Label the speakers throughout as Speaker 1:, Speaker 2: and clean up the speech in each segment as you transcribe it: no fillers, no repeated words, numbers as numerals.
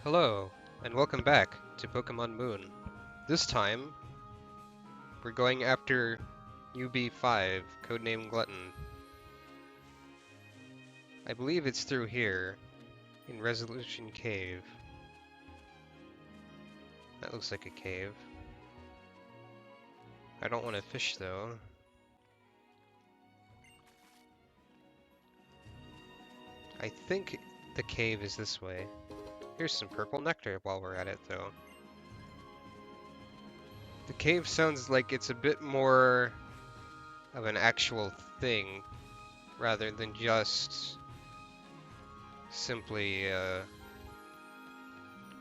Speaker 1: Hello, and welcome back to Pokémon Moon. This time, we're going after UB5, codename Glutton. I believe it's through here, in Resolution Cave. That looks like a cave. I don't want to fish, though. I think the cave is this way. Here's some purple nectar while we're at it, though. The cave sounds like it's a bit more of an actual thing, rather than just simply,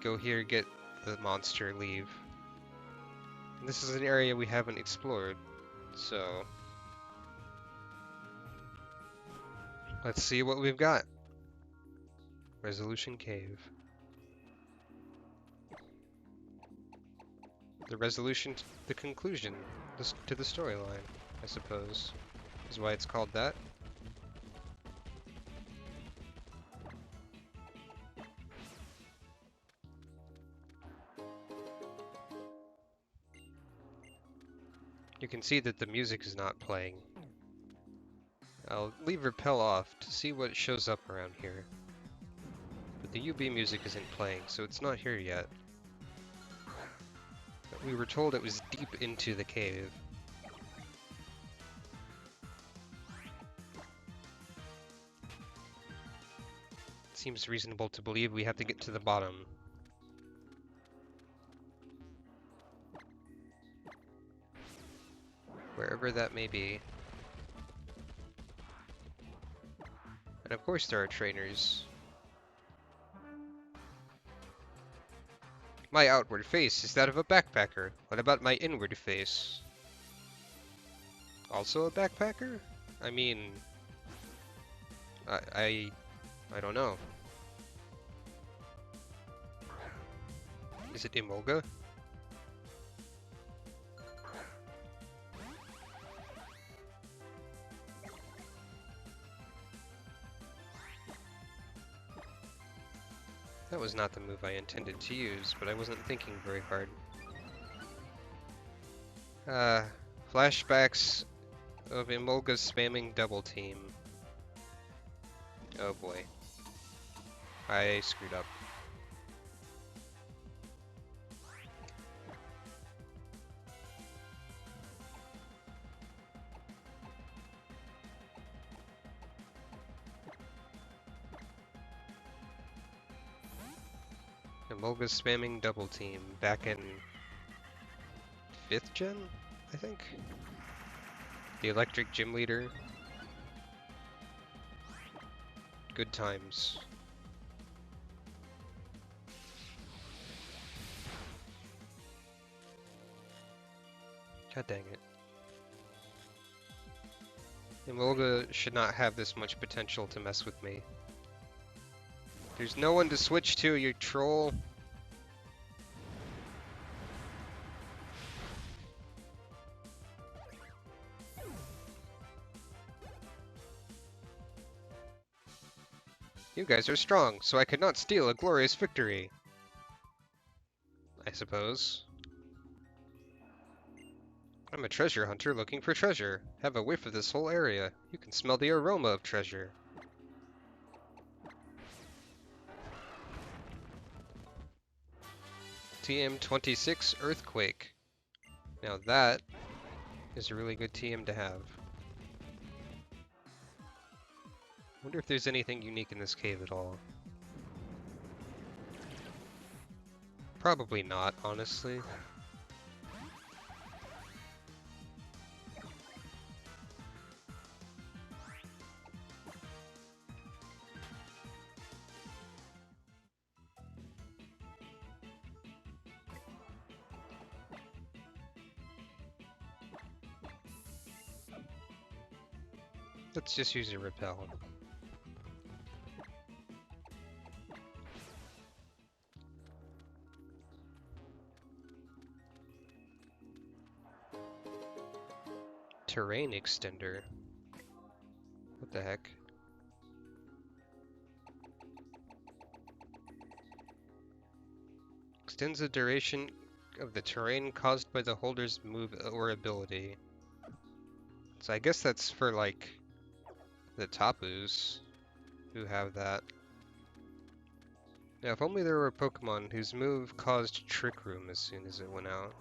Speaker 1: go here, get the monster, leave. And this is an area we haven't explored, so let's see what we've got. Resolution Cave. The resolution, the conclusion to the storyline, I suppose, is why it's called that. You can see that the music is not playing. I'll leave Repel off to see what shows up around here. But the UB music isn't playing, so it's not here yet. But we were told it was deep into the cave. It seems reasonable to believe we have to get to the bottom. Wherever that may be. And of course there are trainers. My outward face is that of a backpacker. What about my inward face? Also a backpacker? I mean... I don't know. Is it Emolga? That was not the move I intended to use, but I wasn't thinking very hard. Flashbacks of Emolga spamming double team. Oh boy. I screwed up. Emolga spamming double team back in 5th gen, I think? The electric gym leader. Good times. God dang it. Emolga should not have this much potential to mess with me. There's no one to switch to, you troll. You guys are strong, so I could not steal a glorious victory. I suppose. I'm a treasure hunter looking for treasure. Have a whiff of this whole area. You can smell the aroma of treasure. TM26 Earthquake. Now that is a really good TM to have. Wonder if there's anything unique in this cave at all. Probably not, honestly. Let's just use a repel. Terrain extender. What the heck? extends the duration of the terrain caused by the holder's move or ability. So I guess that's for, like, the Tapus who have that. Now, if only there were a Pokemon whose move caused Trick Room as soon as it went out.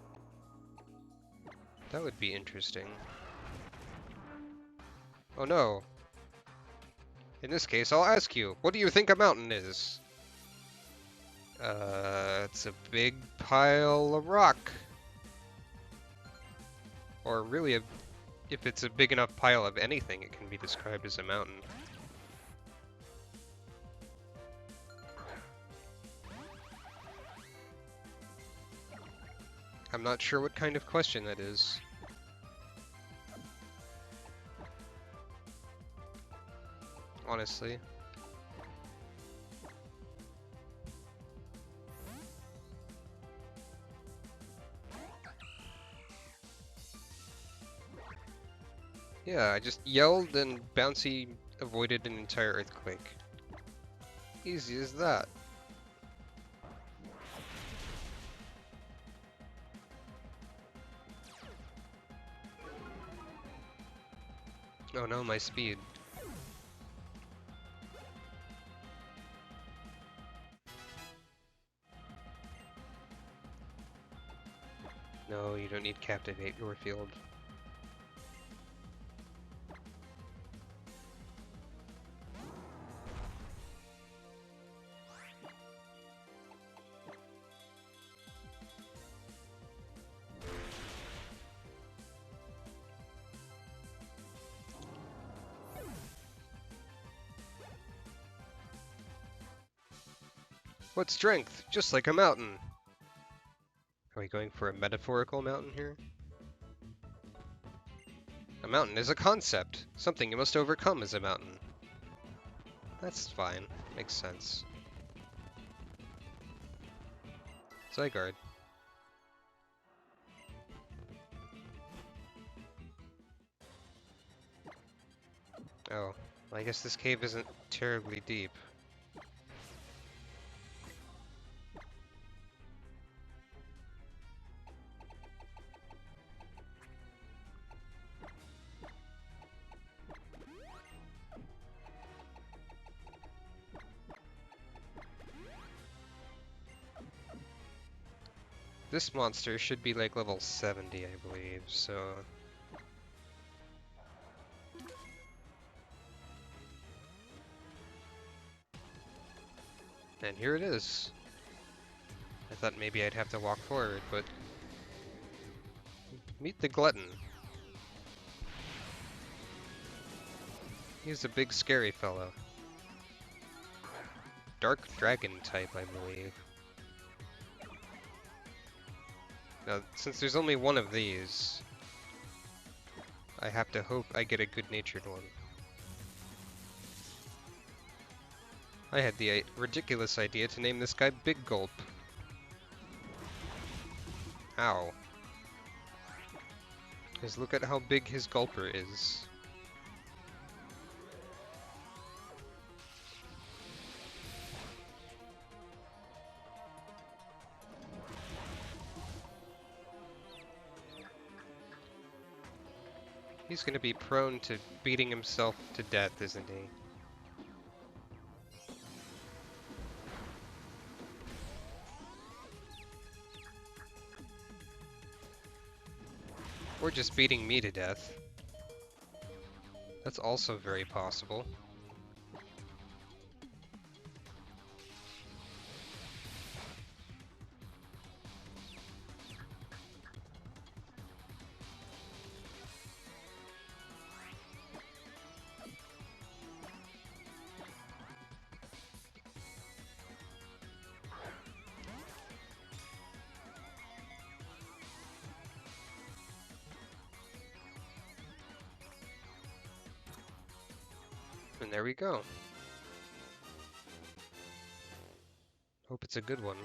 Speaker 1: That would be interesting. Oh no. In this case, I'll ask you, what do you think a mountain is? It's a big pile of rock. Or really, if it's a big enough pile of anything, it can be described as a mountain. I'm not sure what kind of question that is. Honestly. Yeah, I just yelled and Bouncy avoided an entire earthquake. Easy as that. Oh no, my speed. No, you don't need Captivate your field. What strength? Just like a mountain. Are we going for a metaphorical mountain here? A mountain is a concept. Something you must overcome as a mountain. That's fine. Makes sense. Zygarde. Oh, well, I guess this cave isn't terribly deep. This monster should be like level 70, I believe, so... And here it is. I thought maybe I'd have to walk forward, but... Meet the Glutton. He's a big scary fellow. Dark Dragon type, I believe. Now, since there's only one of these, I have to hope I get a good-natured one. I had the ridiculous idea to name this guy Big Gulp. Ow. Because look at how big his gulper is. He's gonna be prone to beating himself to death, isn't he? Or just beating me to death. That's also very possible. And there we go. Hope it's a good one.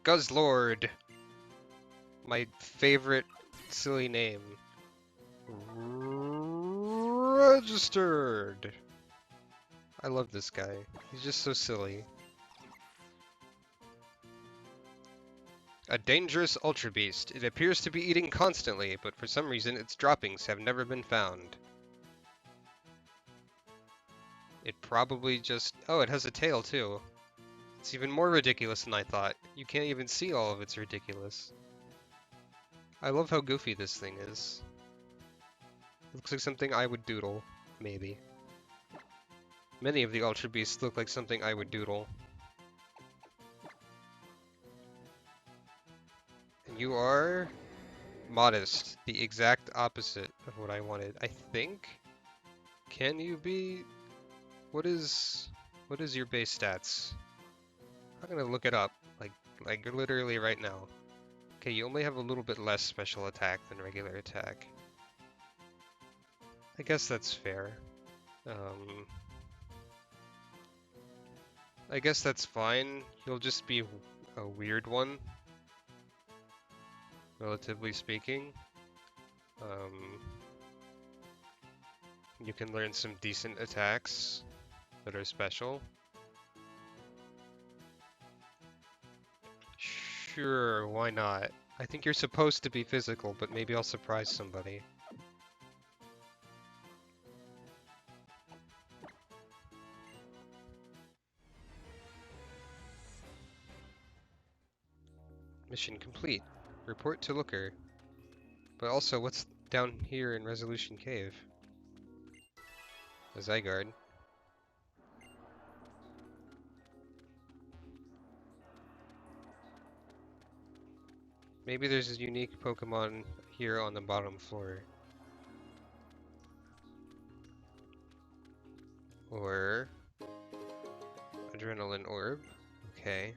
Speaker 1: Guzzlord! My favorite silly name. Registered! I love this guy. He's just so silly. A dangerous ultra beast. It appears to be eating constantly, but for some reason its droppings have never been found. It probably just... Oh, it has a tail too. It's even more ridiculous than I thought. You can't even see all of its ridiculous. I love how goofy this thing is. It looks like something I would doodle, maybe. Many of the Ultra Beasts look like something I would doodle. And you are... modest. The exact opposite of what I wanted, I think? Can you be... What is your base stats? I'm gonna look it up, like literally right now. Okay, you only have a little bit less special attack than regular attack. I guess that's fair. I guess that's fine. You'll just be a weird one, relatively speaking. You can learn some decent attacks that are special. Sure, why not? I think you're supposed to be physical, but maybe I'll surprise somebody. Mission complete. Report to Looker. But also, what's down here in Resolution Cave? A Zygarde. Maybe there's a unique Pokemon here on the bottom floor. Or... Adrenaline Orb. Okay.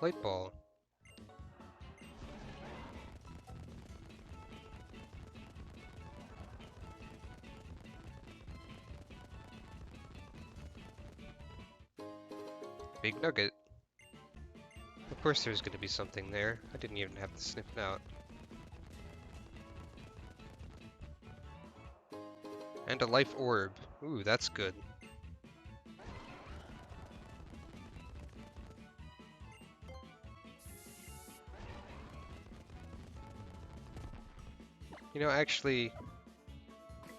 Speaker 1: Light Ball. Big Nugget. Of course there's gonna be something there. I didn't even have to sniff it out. And a Life Orb. Ooh, that's good. You know, actually,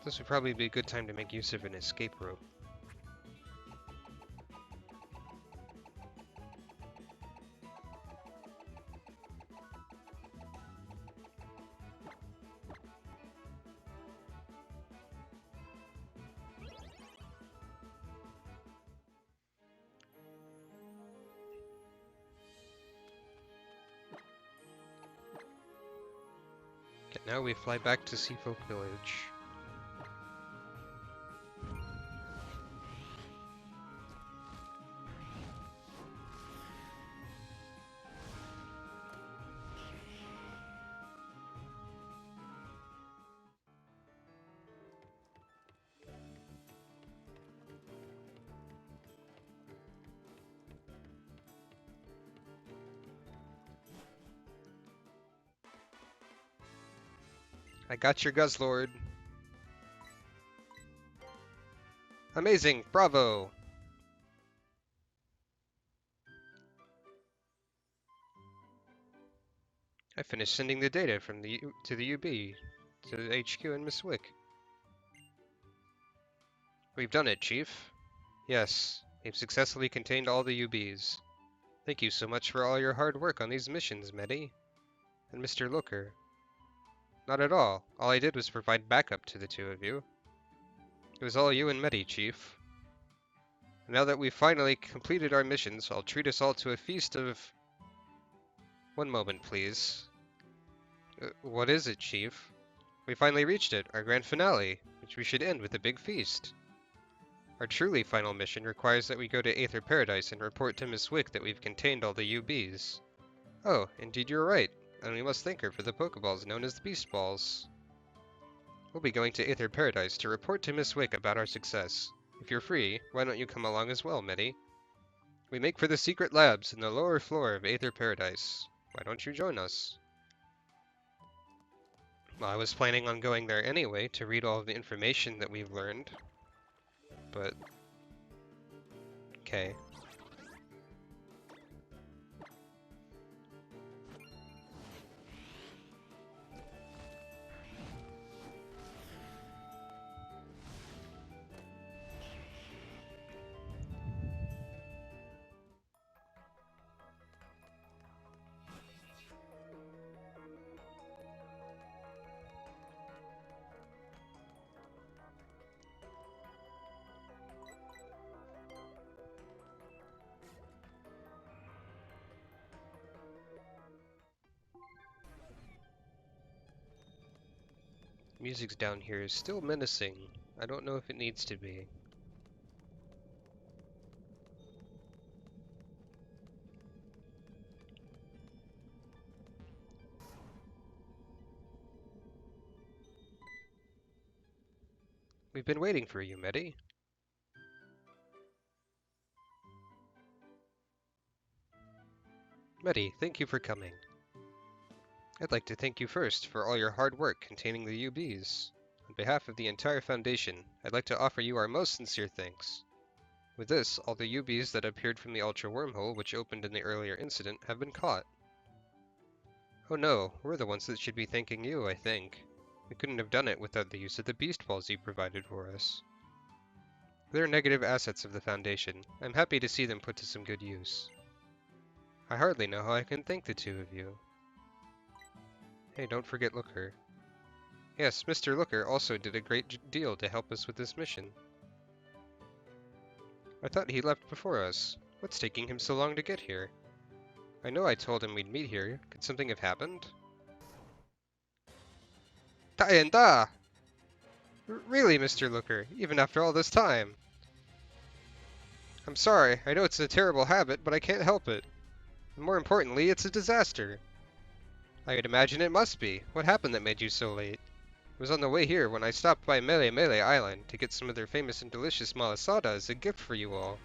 Speaker 1: this would probably be a good time to make use of an escape rope. Okay, now we fly back to Seafolk Village. I got your Guzzlord. Amazing! Bravo! I finished sending the data from to the UB, to the HQ in Miss Wick. We've done it, Chief. Yes, we've successfully contained all the UBs. Thank you so much for all your hard work on these missions, Medi. And Mr. Looker. Not at all. All I did was provide backup to the two of you. It was all you and Medi, Chief. Now that we've finally completed our missions, I'll treat us all to a feast of... One moment, please. What is it, Chief? We finally reached it, our grand finale, which we should end with a big feast. Our truly final mission requires that we go to Aether Paradise and report to Miss Wick that we've contained all the UBs. Oh, indeed you're right, and we must thank her for the Pokeballs known as the Beast Balls. We'll be going to Aether Paradise to report to Miss Wick about our success. If you're free, why don't you come along as well, Medi? We make for the secret labs in the lower floor of Aether Paradise. Why don't you join us? Well, I was planning on going there anyway to read all of the information that we've learned. But... okay. Music's down here is still menacing. I don't know if it needs to be. We've been waiting for you, Medi. Medi, thank you for coming. I'd like to thank you first for all your hard work containing the UBs. On behalf of the entire Foundation, I'd like to offer you our most sincere thanks. With this, all the UBs that appeared from the Ultra Wormhole which opened in the earlier incident have been caught. Oh no, we're the ones that should be thanking you, I think. We couldn't have done it without the use of the Beast Balls you provided for us. They're negative assets of the Foundation. I'm happy to see them put to some good use. I hardly know how I can thank the two of you. Hey, don't forget Looker. Yes, Mr. Looker also did a great deal to help us with this mission. I thought he left before us. What's taking him so long to get here? I know I told him we'd meet here. Could something have happened? Taenda! Really, Mr. Looker, even after all this time? I'm sorry, I know it's a terrible habit, but I can't help it. And more importantly, it's a disaster. I would imagine it must be. What happened that made you so late? It was on the way here when I stopped by Mele Mele Island to get some of their famous and delicious malasada as a gift for you all.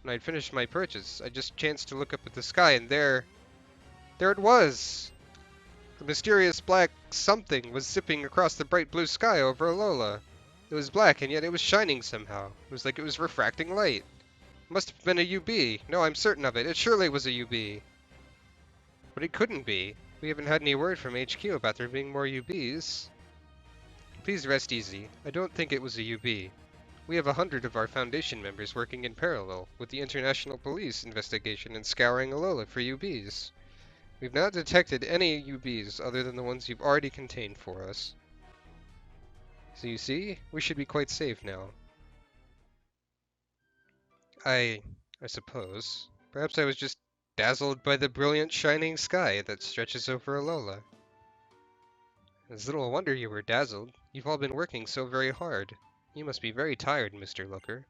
Speaker 1: When I'd finished my purchase, I just chanced to look up at the sky and there it was! A mysterious black something was zipping across the bright blue sky over Alola. It was black and yet it was shining somehow. It was like it was refracting light. It must have been a UB. No, I'm certain of it. It surely was a UB. But it couldn't be. We haven't had any word from HQ about there being more UBs. Please rest easy. I don't think it was a UB. We have 100 of our Foundation members working in parallel with the International Police investigation and scouring Alola for UBs. We've not detected any UBs other than the ones you've already contained for us. So you see, we should be quite safe now. I suppose. Perhaps I was just dazzled by the brilliant shining sky that stretches over Alola. It's little wonder you were dazzled. You've all been working so very hard. You must be very tired, Mr. Looker.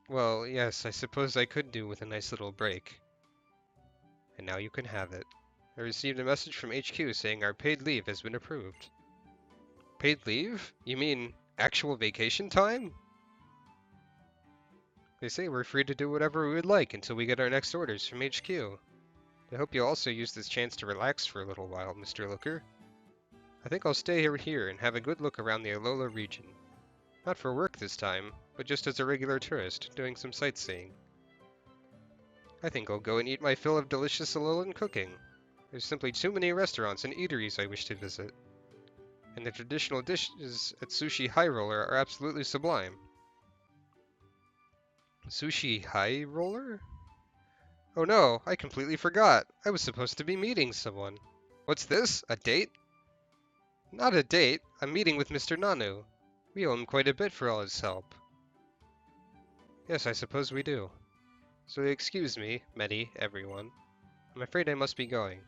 Speaker 1: Well, yes, I suppose I could do with a nice little break. And now you can have it. I received a message from HQ saying our paid leave has been approved. Paid leave? You mean actual vacation time? They say we're free to do whatever we would like until we get our next orders from HQ. I hope you'll also use this chance to relax for a little while, Mr. Looker. I think I'll stay here and have a good look around the Alola region. Not for work this time, but just as a regular tourist, doing some sightseeing. I think I'll go and eat my fill of delicious Alolan cooking. There's simply too many restaurants and eateries I wish to visit. And the traditional dishes at Sushi High Roller are absolutely sublime. Sushi High Roller? Oh no, I completely forgot. I was supposed to be meeting someone. What's this? A date? Not a date. I'm meeting with Mr. Nanu. We owe him quite a bit for all his help. Yes, I suppose we do. So excuse me, Medi, everyone. I'm afraid I must be going.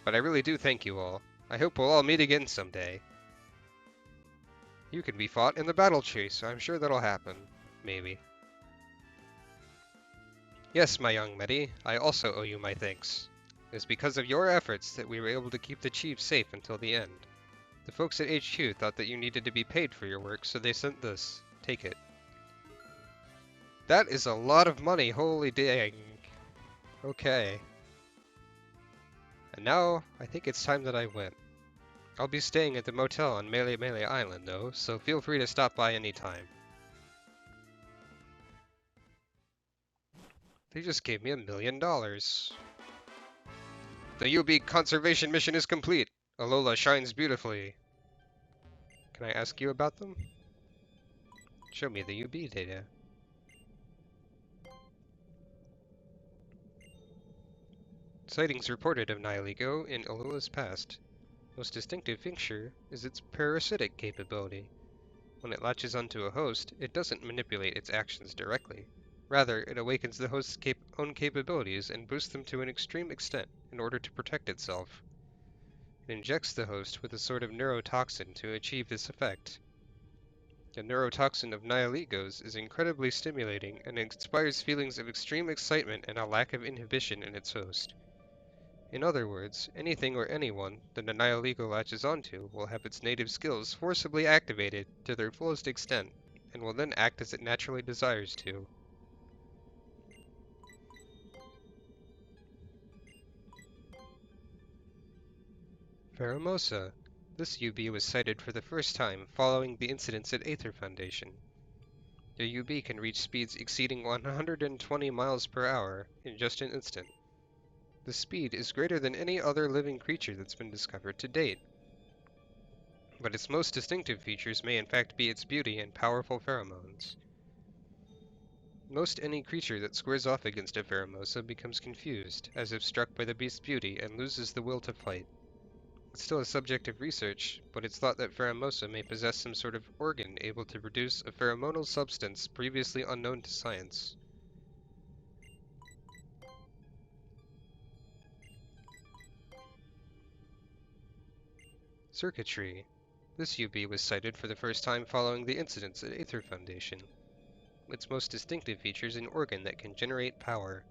Speaker 1: But I really do thank you all. I hope we'll all meet again someday. You can be fought in the battle tree, so I'm sure that'll happen. Maybe. Yes, my young Medi, I also owe you my thanks. It's because of your efforts that we were able to keep the chief safe until the end. The folks at HQ thought that you needed to be paid for your work, so they sent this. Take it. That is a lot of money, holy dang. Okay. And now, I think it's time that I went. I'll be staying at the motel on Melee Melee Island, though, so feel free to stop by anytime. They just gave me $1 million. The UB conservation mission is complete. Alola shines beautifully. Can I ask you about them? Show me the UB data. Sightings reported of Nihilego in Alola's past. Most distinctive feature is its parasitic capability. When it latches onto a host, it doesn't manipulate its actions directly. Rather, it awakens the host's own capabilities and boosts them to an extreme extent in order to protect itself. It injects the host with a sort of neurotoxin to achieve this effect. The neurotoxin of Nihilego's is incredibly stimulating and inspires feelings of extreme excitement and a lack of inhibition in its host. In other words, anything or anyone that a Nihilego latches onto will have its native skills forcibly activated to their fullest extent, and will then act as it naturally desires to. Pheromosa. This UB was sighted for the first time following the incidents at Aether Foundation. The UB can reach speeds exceeding 120 miles per hour in just an instant. The speed is greater than any other living creature that's been discovered to date. But its most distinctive features may in fact be its beauty and powerful pheromones. Most any creature that squares off against a Pheromosa becomes confused, as if struck by the beast's beauty, and loses the will to fight. It's still a subject of research, but it's thought that Pheromosa may possess some sort of organ able to produce a pheromonal substance previously unknown to science. Circuitry. This UB was sighted for the first time following the incidents at Aether Foundation. Its most distinctive feature is an organ that can generate power.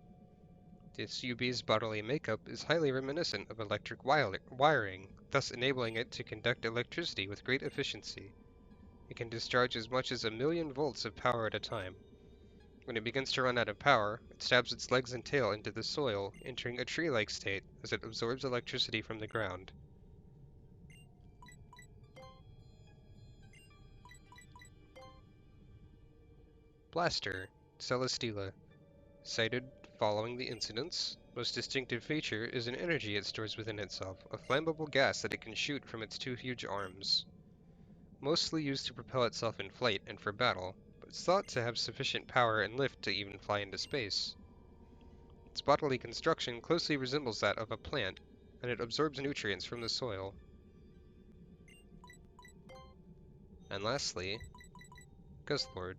Speaker 1: This UB's bodily makeup is highly reminiscent of electric wiring, thus enabling it to conduct electricity with great efficiency. It can discharge as much as 1,000,000 volts of power at a time. When it begins to run out of power, it stabs its legs and tail into the soil, entering a tree-like state as it absorbs electricity from the ground. Blaster. Celesteela. Sighted following the incidents, most distinctive feature is an energy it stores within itself, a flammable gas that it can shoot from its two huge arms. Mostly used to propel itself in flight and for battle, but it's thought to have sufficient power and lift to even fly into space. Its bodily construction closely resembles that of a plant, and it absorbs nutrients from the soil. And lastly, Guzzlord.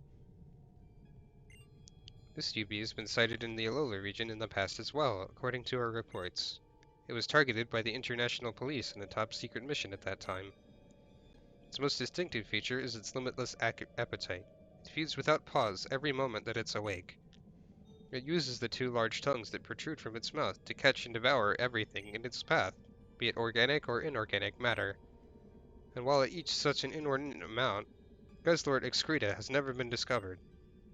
Speaker 1: This UB has been sighted in the Alola region in the past as well, according to our reports. It was targeted by the International Police in a top-secret mission at that time. Its most distinctive feature is its limitless appetite. It feeds without pause every moment that it's awake. It uses the two large tongues that protrude from its mouth to catch and devour everything in its path, be it organic or inorganic matter. And while it eats such an inordinate amount, Guzzlord excreta has never been discovered.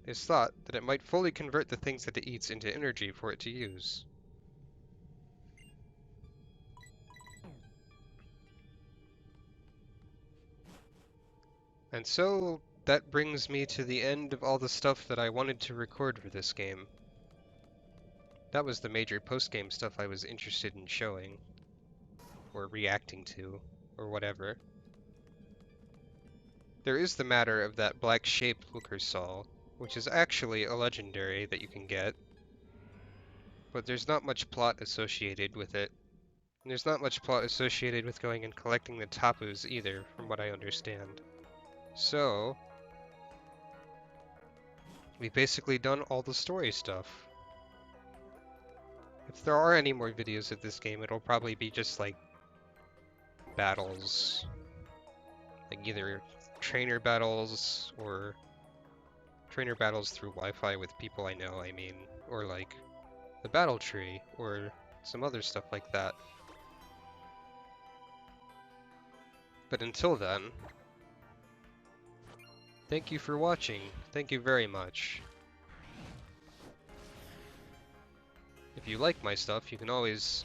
Speaker 1: It is thought that it might fully convert the things that it eats into energy for it to use. And so, that brings me to the end of all the stuff that I wanted to record for this game. That was the major post-game stuff I was interested in showing, or reacting to, or whatever. There is the matter of that black shape Looker saw, which is actually a legendary that you can get, but there's not much plot associated with it. And there's not much plot associated with going and collecting the Tapus either, from what I understand. So, we've basically done all the story stuff. If there are any more videos of this game, it'll probably be just like battles. Like either trainer battles or trainer battles through Wi-Fi with people I know, I mean, or like the battle tree, or some other stuff like that. But until then, thank you for watching. Thank you very much. If you like my stuff, you can always,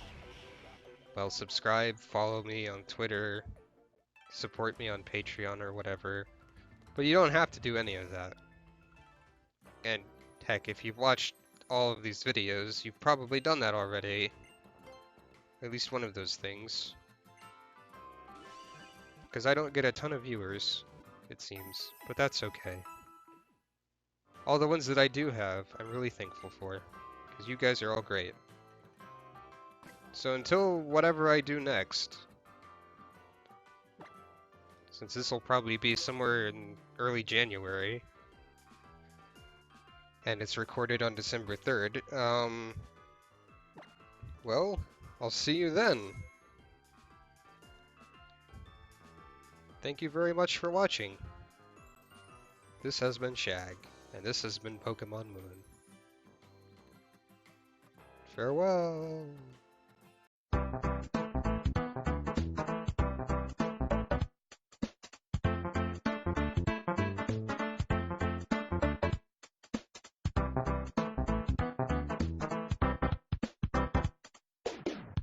Speaker 1: well, subscribe, follow me on Twitter, support me on Patreon or whatever. But you don't have to do any of that. And heck, if you've watched all of these videos, you've probably done that already. At least one of those things. Because I don't get a ton of viewers, it seems. But that's okay. All the ones that I do have, I'm really thankful for. Because you guys are all great. So until whatever I do next, since this will probably be somewhere in early January, and it's recorded on December 3rd, well, I'll see you then. Thank you very much for watching. This has been Shag, and this has been Pokémon Moon. Farewell!